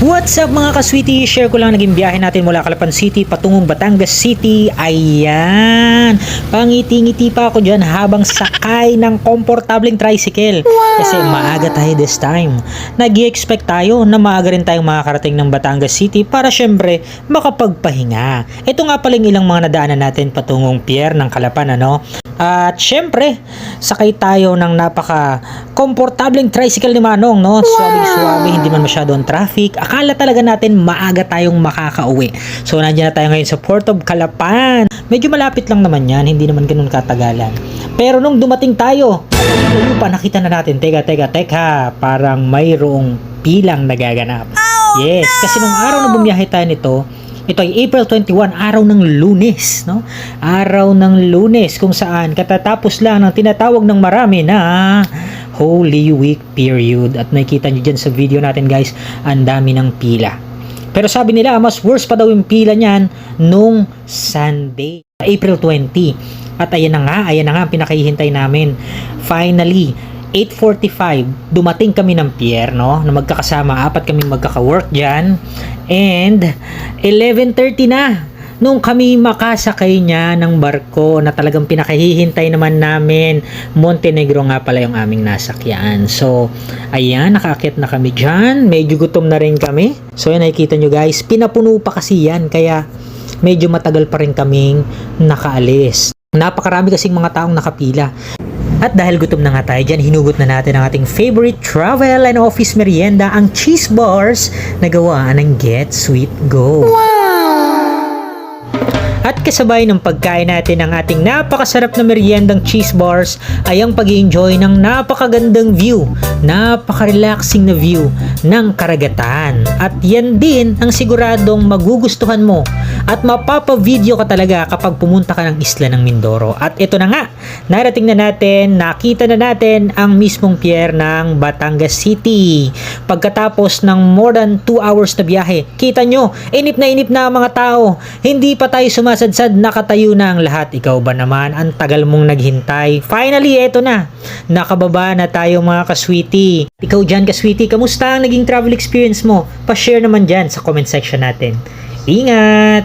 What's up mga ka-sweetie? Share ko lang naging biyahe natin mula Calapan City patungong Batangas City. Ayan, pangiti-ngiti pa ako dyan habang sakay ng komportableng tricycle. Kasi maaga tayo this time. Nag-i-expect tayo na maaga rin tayong makakarating ng Batangas City para syempre makapagpahinga. Ito nga palang ilang mga nadaanan natin patungong pier ng Calapan, ano? At syempre, sakay tayo ng napaka-komportableng tricycle ni Manong, no? Suwabe-suwabe, hindi man masyado ang traffic. Akala talaga natin maaga tayong makakauwi. So, nandiyan na tayo ngayon sa Port of Calapan. Medyo malapit lang naman yan, hindi naman ganun katagalan. Pero nung dumating tayo, layo pa, nakita na natin, teka, parang mayroong pilang nagaganap. Yes, kasi nung araw na bumiyahe tayo nito, ito ay April 21, araw ng Lunes, no? Araw ng Lunes kung saan katatapos lang ng tinatawag ng marami na Holy Week period. At nakikita nyo dyan sa video natin guys, ang dami ng pila. Pero sabi nila, mas worse pa daw yung pila niyan nung Sunday, April 20. At ayan na nga ang pinakahihintay namin. Finally, 8:45, dumating kami ng pier, no? Na magkakasama, apat kami magkaka-work dyan. And 11:30 na nung kami makasakay niya ng barko na talagang pinakahihintay naman namin. Montenegro nga pala yung aming nasakyan. So, ayan, nakaakyat na kami dyan. Medyo gutom na rin kami. So, yan, nakikita nyo guys, pinapuno pa kasi yan. Kaya, medyo matagal pa rin kaming nakaalis. Napakarami kasing mga taong nakapila. At dahil gutom na nga tayo dyan, hinugot na natin ang ating favorite travel and office merienda, ang cheese bars na gawa ng Get Sweet Go. At kasabay ng pagkain natin ng ating napakasarap na meriendang cheese bars ay ang pag-i-enjoy ng napakagandang view, napaka-relaxing na view ng karagatan. At yan din ang siguradong magugustuhan mo at mapapa-video ka talaga kapag pumunta ka ng isla ng Mindoro. At ito na nga, narating na natin, nakita na natin ang mismong pier ng Batangas City. Pagkatapos ng more than 2 hours na biyahe, kita nyo, inip na ang mga tao. Hindi pa tayo sumasadsad, nakatayo na ang lahat. Ikaw ba naman, ang tagal mong naghintay. Finally, eto na. Nakababa na tayo mga ka-sweetie. Ikaw dyan ka-sweetie, kamusta ang naging travel experience mo? Pa-share naman dyan sa comment section natin. Ingat!